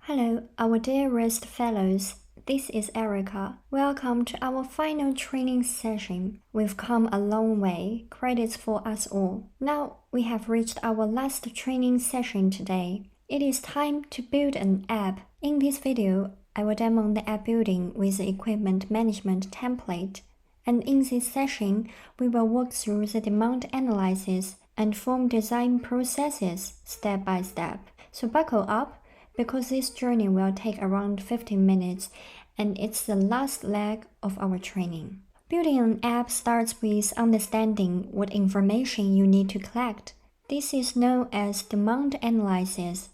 Hello, our dearest fellows. This is Erica. Welcome to our final training session. We've come a long way. Credits for us all. Now we have reached our last training session today. It is time to build an app. In this video, I will demo the app building with the equipment management template. And in this session, we will walk through the demand analysis and form design processes step by step. So buckle up, because this journey will take around 15 minutes and it's the last leg of our training. Building an app starts with understanding what information you need to collect. This is known as demand analysis,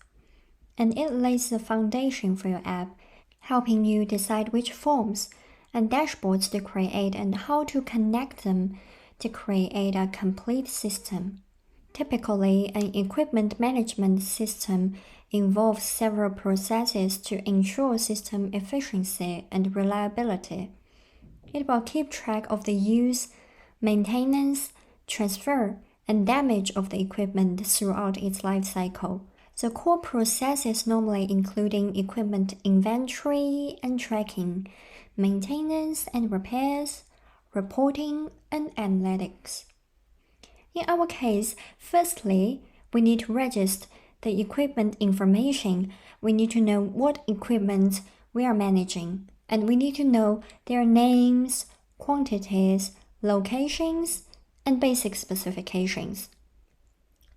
and it lays the foundation for your app, helping you decide which forms and dashboards to create and how to connect them to create a complete system. Typically, an equipment management system involves several processes to ensure system efficiency and reliability. It will keep track of the use, maintenance, transfer, and damage of the equipment throughout its life cycle. The core processes normally including equipment inventory and tracking, maintenance and repairs, reporting, and analytics. In our case, firstly, we need to register the equipment information. We need to know what equipment we are managing, and we need to know their names, quantities, locations, and basic specifications.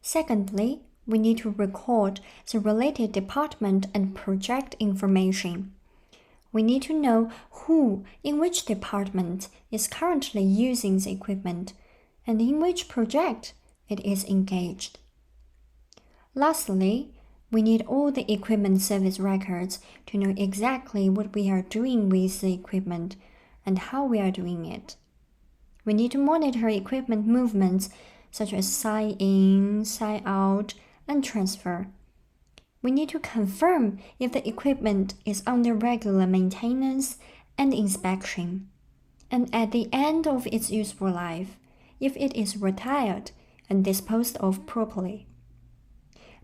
Secondly, we need to record the related department and project information. We need to know who in which department is currently using the equipment and in which project it is engaged. Lastly, we need all the equipment service records to know exactly what we are doing with the equipment and how we are doing it. We need to monitor equipment movements such as sign in, sign out, and transfer. We need to confirm if the equipment is under regular maintenance and inspection, and at the end of its useful life, if it is retired and disposed of properly.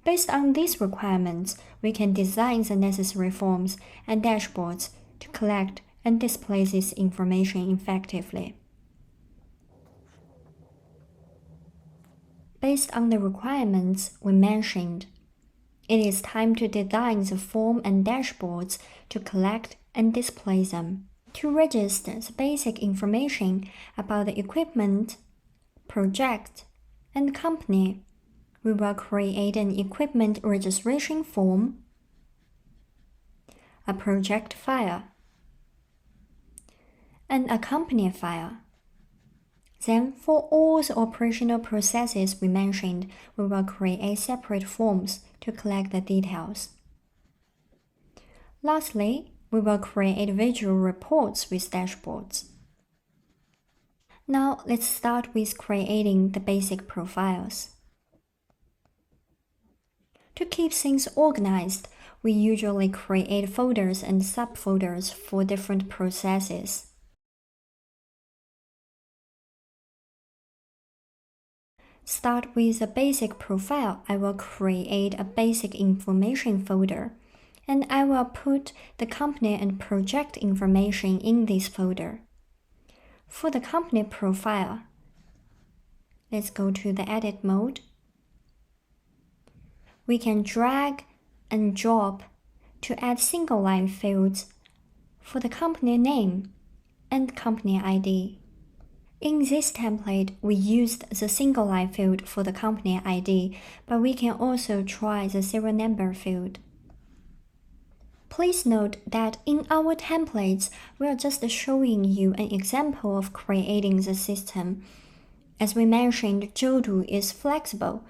Based on these requirements, we can design the necessary forms and dashboards to collect and display this information effectively. Based on the requirements we mentioned, it is time to design the form and dashboards to collect and display them. To register the basic information about the equipment, project, and company, we will create an equipment registration form, a project file, and a company file. Then, for all the operational processes we mentioned, we will create separate forms to collect the details. Lastly, we will create visual reports with dashboards. Now, let's start with creating the basic profiles. To keep things organized, we usually create folders and subfolders for different processes. Start with a basic profile. I will create a basic information folder, and I will put the company and project information in this folder. For the company profile, let's go to the edit mode. We can drag and drop to add single line fields for the company name and company ID. In this template, we used the single line field for the company ID, but we can also try the serial number field. Please note that in our templates, we are just showing you an example of creating the system. As we mentioned, Jodoo is flexible.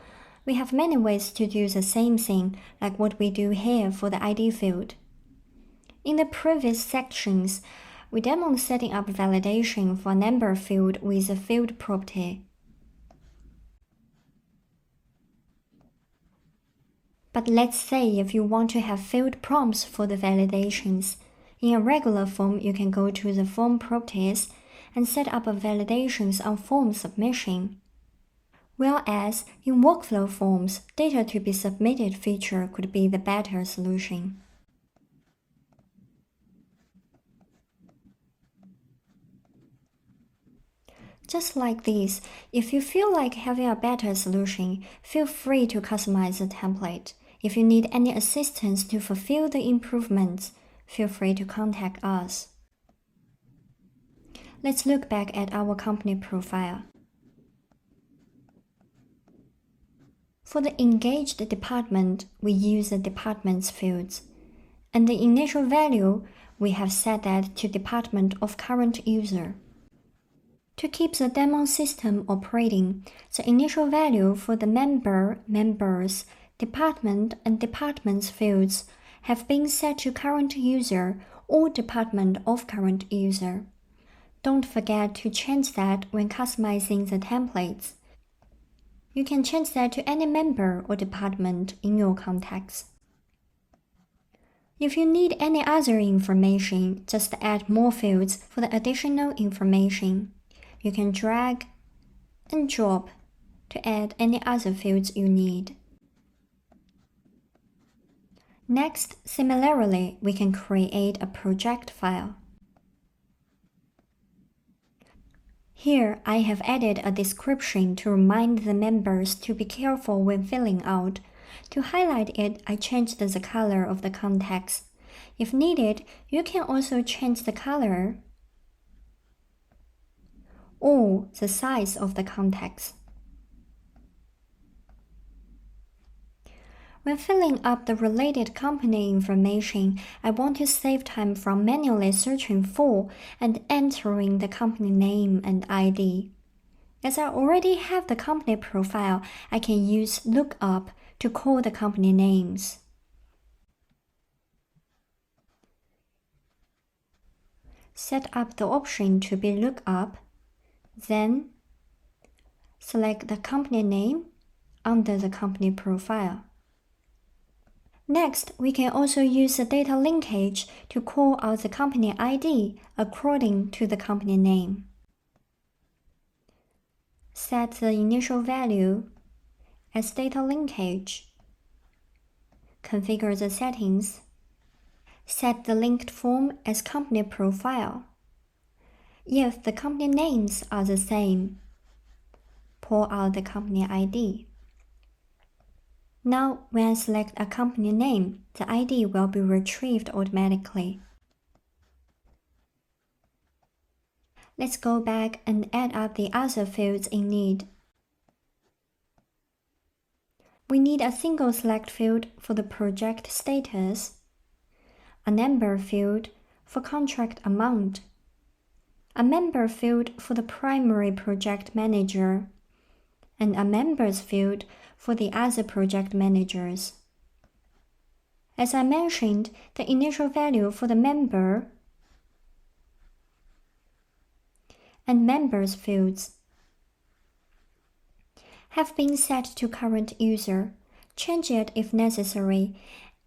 We have many ways to do the same thing, like what we do here for the ID field. In the previous sections, we demoed setting up validation for number field with a field property. But let's say if you want to have field prompts for the validations. In a regular form, you can go to the form properties and set up a validations on form submission. Whereas in workflow forms, data to be submitted feature could be the better solution. Just like this, if you feel like having a better solution, feel free to customize the template. If you need any assistance to fulfill the improvements, feel free to contact us. Let's look back at our company profile. For the engaged department, we use the department's fields. And the initial value, we have set that to department of current user. To keep the demo system operating, the initial value for the member, members, department, and departments fields have been set to current user or department of current user. Don't forget to change that when customizing the templates. You can change that to any member or department in your context. If you need any other information, just add more fields for the additional information. You can drag and drop to add any other fields you need. Next, similarly, we can create a project file. Here, I have added a description to remind the members to be careful when filling out. To highlight it, I changed the color of the context. If needed, you can also change the color or the size of the context. When filling up the related company information, I want to save time from manually searching for and entering the company name and ID. As I already have the company profile, I can use lookup to call the company names. Set up the option to be lookup, then select the company name under the company profile. Next, we can also use the data linkage to call out the company ID according to the company name. Set the initial value as data linkage. Configure the settings. Set the linked form as company profile. If the company names are the same, pull out the company ID. Now, when I select a company name, the ID will be retrieved automatically. Let's go back and add up the other fields in need. We need a single select field for the project status, a number field for contract amount, a member field for the primary project manager, and a members field for the other project managers. As I mentioned, the initial value for the member and members fields have been set to current user. Change it if necessary,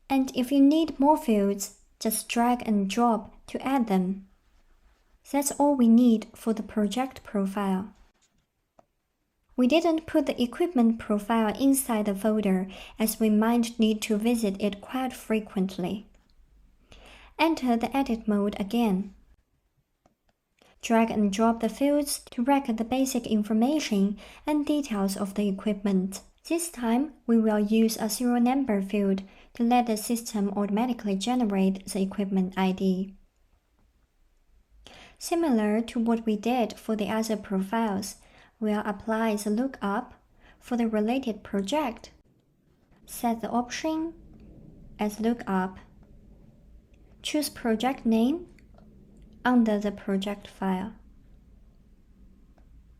and if you need more fields, just drag and drop to add them. That's all we need for the project profile. We didn't put the equipment profile inside the folder as we might need to visit it quite frequently. Enter the edit mode again. Drag and drop the fields to record the basic information and details of the equipment. This time, we will use a serial number field to let the system automatically generate the equipment ID. Similar to what we did for the other profiles, we'll apply the lookup for the related project. Set the option as lookup. Choose project name under the project file.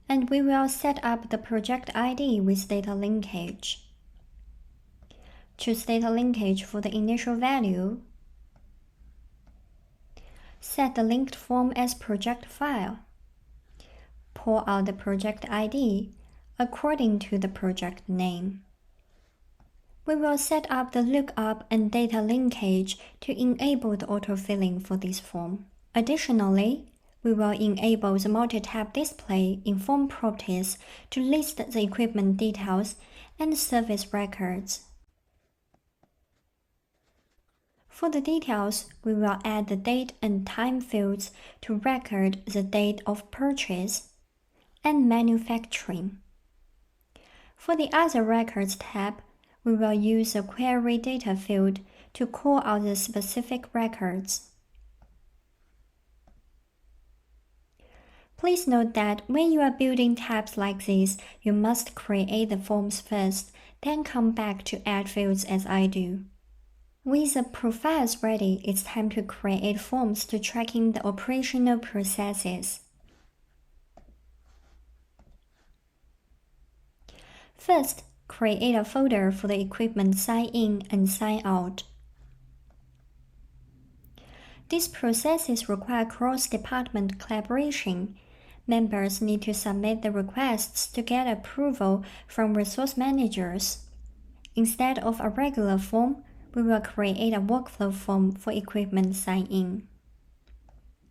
And we will set up the project ID with data linkage. Choose data linkage for the initial value. Set the linked form as project file. Pull out the project ID according to the project name. We will set up the lookup and data linkage to enable the autofilling for this form. Additionally, we will enable the multi-tab display in form properties to list the equipment details and service records. For the details, we will add the date and time fields to record the date of purchase, and manufacturing. For the Other Records tab, we will use the Query Data field to call out the specific records. Please note that when you are building tabs like this, you must create the forms first, then come back to add fields as I do. With the profiles ready, it's time to create forms to tracking the operational processes. First, create a folder for the equipment sign in and sign out. These processes require cross-department collaboration. Members need to submit the requests to get approval from resource managers. Instead of a regular form, we will create a workflow form for equipment sign-in.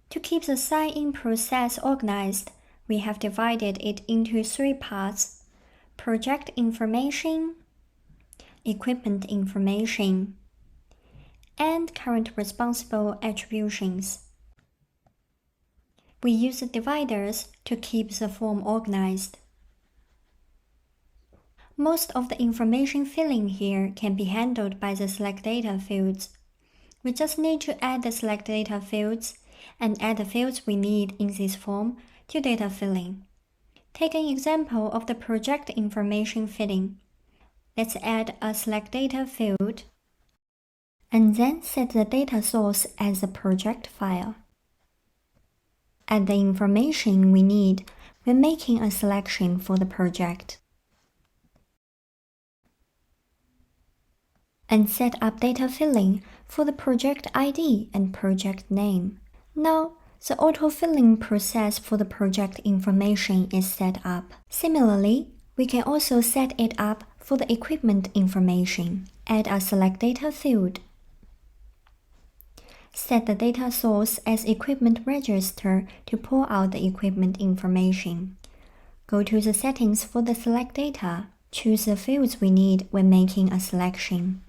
To keep the sign-in process organized, we have divided it into 3 parts: project information, equipment information, and current responsible attributions. We use the dividers to keep the form organized. Most of the information filling here can be handled by the Select Data fields. We just need to add the Select Data fields and add the fields we need in this form to data filling. Take an example of the project information filling. Let's add a Select Data field and then set the data source as the project file. Add the information we need when making a selection for the project. And set up data filling for the project ID and project name. Now, the auto-filling process for the project information is set up. Similarly, we can also set it up for the equipment information. Add a Select Data field. Set the data source as equipment register to pull out the equipment information. Go to the settings for the Select Data. Choose the fields we need when making a selection.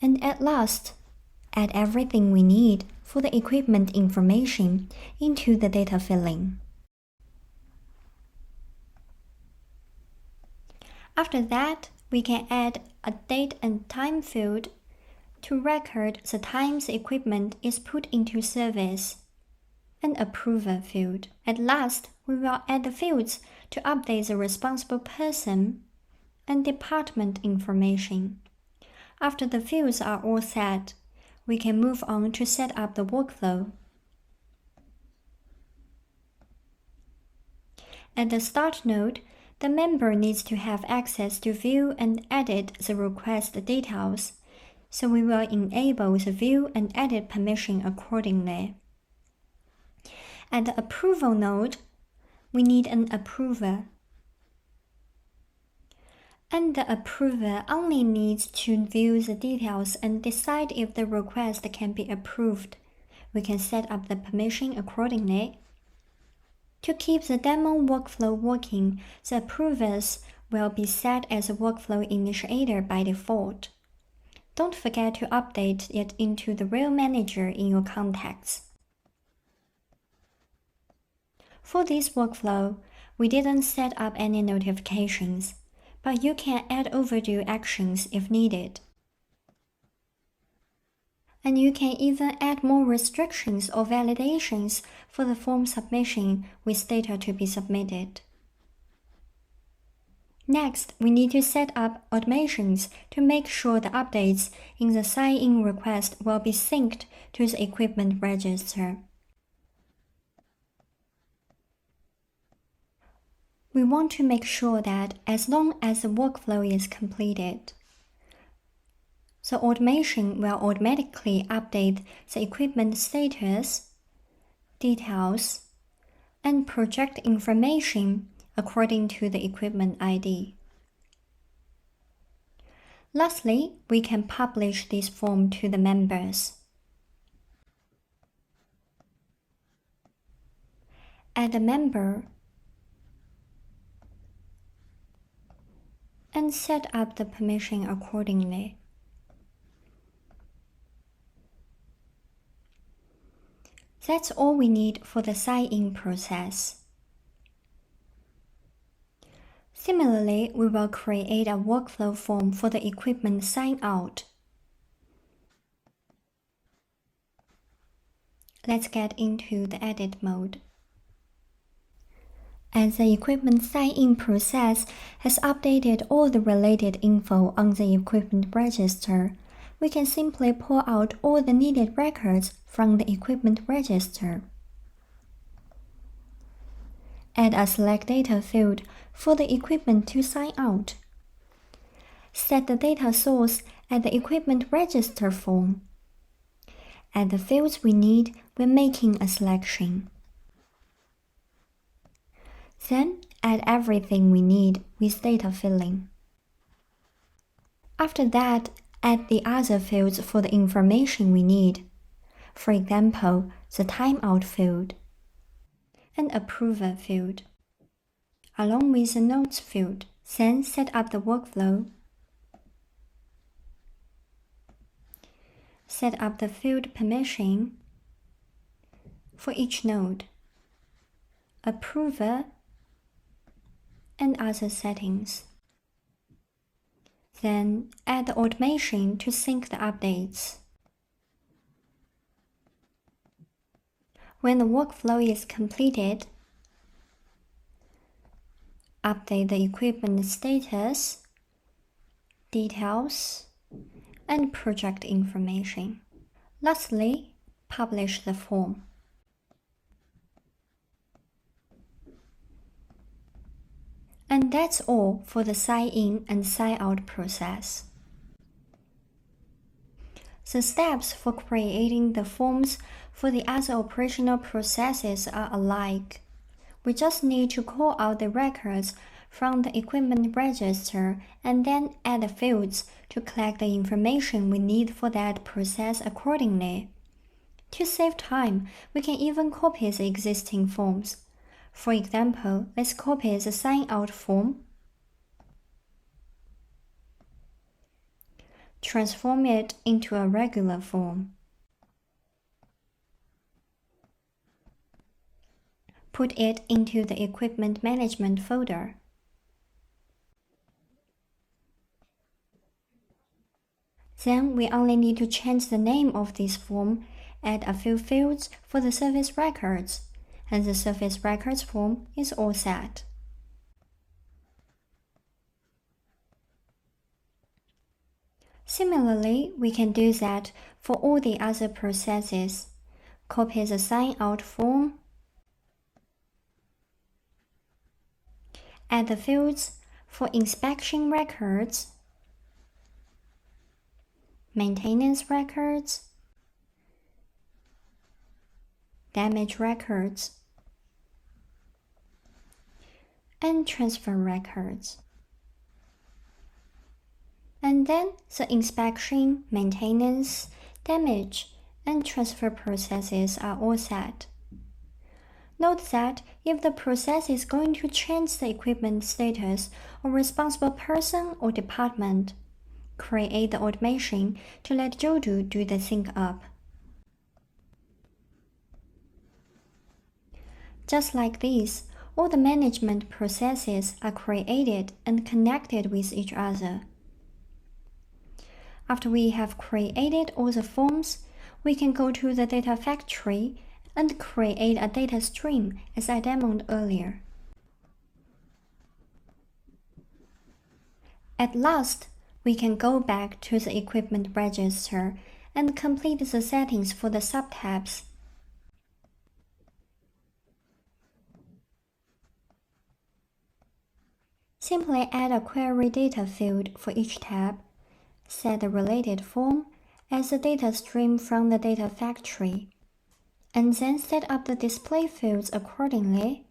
And at last, add everything we need for the equipment information into the data filling. After that, we can add a date and time field to record the time the equipment is put into service, an approver field. At last, we will add the fields to update the responsible person and department information. After the fields are all set, we can move on to set up the workflow. At the Start node, the member needs to have access to view and edit the request details, so we will enable the view and edit permission accordingly. At the Approval node, we need an approver. And the approver only needs to view the details and decide if the request can be approved. We can set up the permission accordingly. To keep the demo workflow working, the approvers will be set as a workflow initiator by default. Don't forget to update it into the real manager in your contacts. For this workflow, we didn't set up any notifications, but you can add overdue actions if needed. And you can even add more restrictions or validations for the form submission with data to be submitted. Next, we need to set up automations to make sure the updates in the sign-in request will be synced to the equipment register. We want to make sure that as long as the workflow is completed, the automation will automatically update the equipment status, details, and project information according to the equipment ID. Lastly, we can publish this form to the members. Add a member and set up the permission accordingly. That's all we need for the sign-in process. Similarly, we will create a workflow form for the equipment sign out. Let's get into the edit mode. As the equipment sign-in process has updated all the related info on the equipment register, we can simply pull out all the needed records from the equipment register. Add a select data field for the equipment to sign out. Set the data source at the equipment register form. Add the fields we need when making a selection. Then add everything we need with data filling. After that, add the other fields for the information we need. For example, the timeout field and approver field, along with the notes field. Then set up the workflow. Set up the field permission for each node, approver, and other settings. Then add the automation to sync the updates. When the workflow is completed, update the equipment status, details, and project information. Lastly, publish the form. And that's all for the sign-in and sign-out process. The steps for creating the forms for the other operational processes are alike. We just need to call out the records from the equipment register and then add the fields to collect the information we need for that process accordingly. To save time, we can even copy the existing forms. For example, let's copy the sign-out form, transform it into a regular form, put it into the equipment management folder. Then we only need to change the name of this form, add a few fields for the service records, and the service records form is all set. Similarly, we can do that for all the other processes. Copy the sign-out form, add the fields for inspection records, maintenance records, damage records, and transfer records. And then the inspection, maintenance, damage, and transfer processes are all set. Note that if the process is going to change the equipment status or responsible person or department, create the automation to let Jodoo do the sync up. Just like this, all the management processes are created and connected with each other. After we have created all the forms, we can go to the data factory and create a data stream as I demoed earlier. At last, we can go back to the equipment register and complete the settings for the subtabs. Simply add a query data field for each tab, set the related form as a data stream from the data factory, and then set up the display fields accordingly,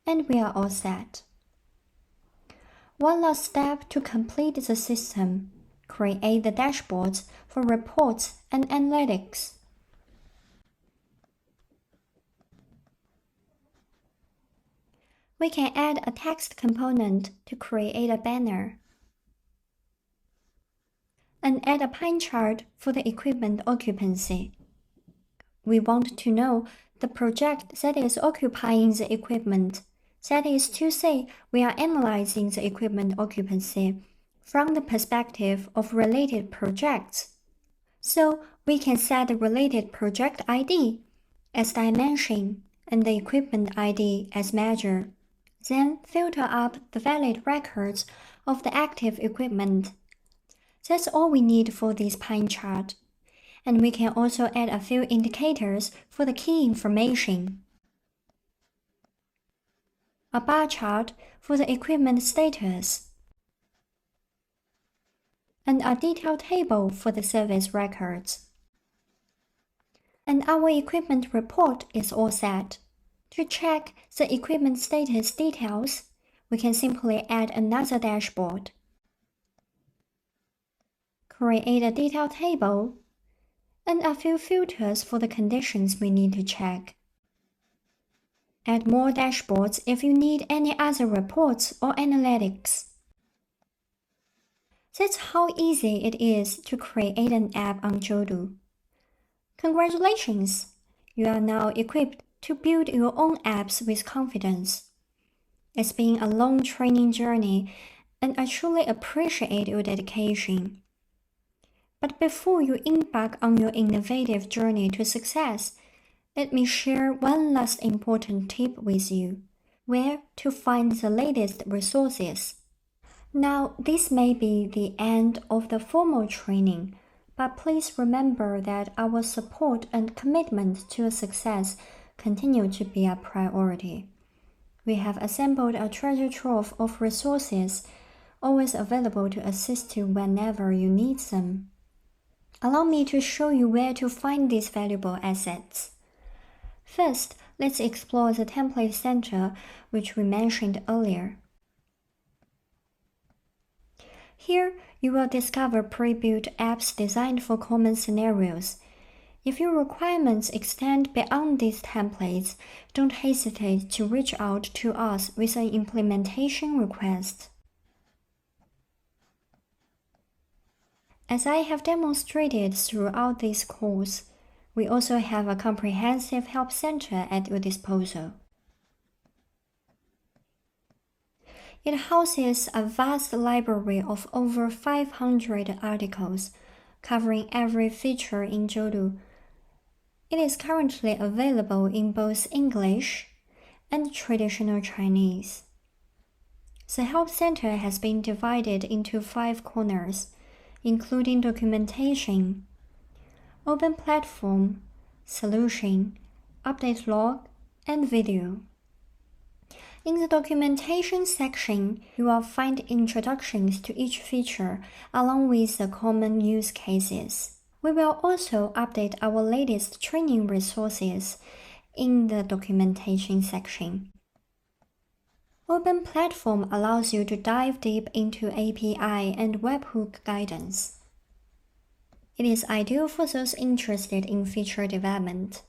and we are all set. One last step to complete the system: create the dashboards for reports and analytics. We can add a text component to create a banner, and add a pie chart for the equipment occupancy. We want to know the project that is occupying the equipment, That is to say, we are analyzing the equipment occupancy from the perspective of related projects. So we can set the related project ID as dimension and the equipment ID as measure. Then filter up the valid records of the active equipment. That's all we need for this pie chart. And we can also add a few indicators for the key information. A bar chart for the equipment status. And a detailed table for the service records. And our equipment report is all set. To check the equipment status details, we can simply add another dashboard. Create a detailed table and a few filters for the conditions we need to check. Add more dashboards if you need any other reports or analytics. That's how easy it is to create an app on Jodoo. Congratulations! You are now equipped to build your own apps with confidence. It's been a long training journey, and I truly appreciate your dedication. But before you embark on your innovative journey to success, let me share one last important tip with you: where to find the latest resources. Now, this may be the end of the formal training, but please remember that our support and commitment to success continue to be a priority. We have assembled a treasure trove of resources, always available to assist you whenever you need them. Allow me to show you where to find these valuable assets. First, let's explore the template center, which we mentioned earlier. Here, you will discover pre-built apps designed for common scenarios. If your requirements extend beyond these templates, don't hesitate to reach out to us with an implementation request. As I have demonstrated throughout this course, we also have a comprehensive help center at your disposal. It houses a vast library of over 500 articles, covering every feature in Jodoo. It is currently available in both English and traditional Chinese. The help center has been divided into 5 corners, including documentation, open platform, solution, update log, and video. In the documentation section, you will find introductions to each feature along with the common use cases. We will also update our latest training resources in the documentation section. Open Platform allows you to dive deep into API and webhook guidance. It is ideal for those interested in feature development.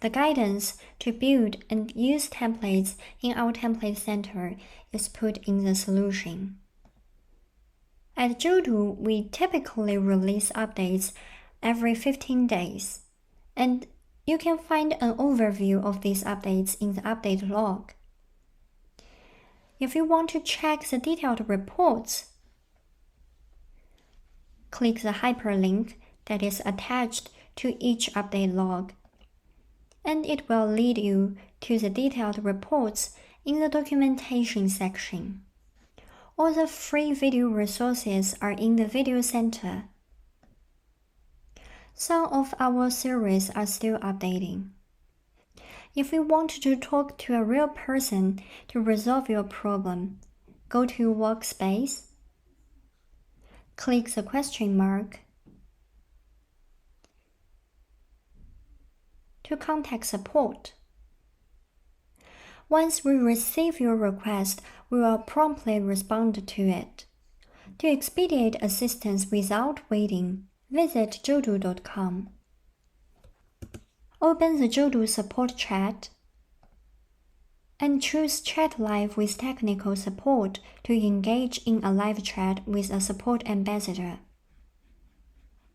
The guidance to build and use templates in our template center is put in the solution. At Jodoo, we typically release updates every 15 days, and you can find an overview of these updates in the update log. If you want to check the detailed reports, click the hyperlink that is attached to each update log, and it will lead you to the detailed reports in the documentation section. All the free video resources are in the video center. Some of our series are still updating. If you want to talk to a real person to resolve your problem, go to Workspace, click the question mark to contact support. Once we receive your request, we will promptly respond to it. To expedite assistance without waiting, visit jodoo.com. Open the Jodoo support chat and choose Chat Live with technical support to engage in a live chat with a support ambassador.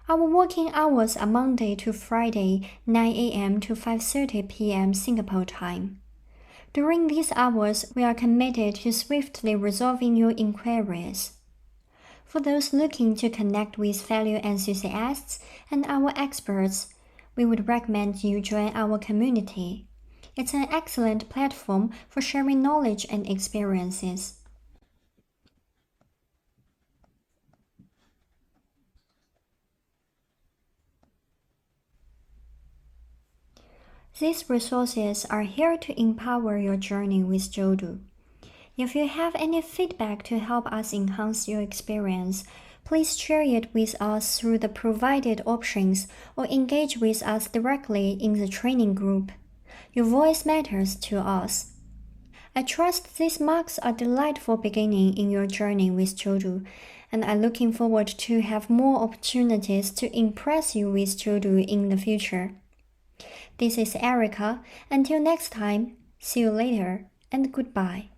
Our working hours are Monday to Friday, 9 a.m. to 5:30 p.m. Singapore time. During these hours, we are committed to swiftly resolving your inquiries. For those looking to connect with fellow enthusiasts and our experts, we would recommend you join our community. It's an excellent platform for sharing knowledge and experiences. These resources are here to empower your journey with Jodoo. If you have any feedback to help us enhance your experience, please share it with us through the provided options or engage with us directly in the training group. Your voice matters to us. I trust this marks a delightful beginning in your journey with Jodoo, and I'm looking forward to have more opportunities to impress you with Jodoo in the future. This is Erica. Until next time, see you later and goodbye.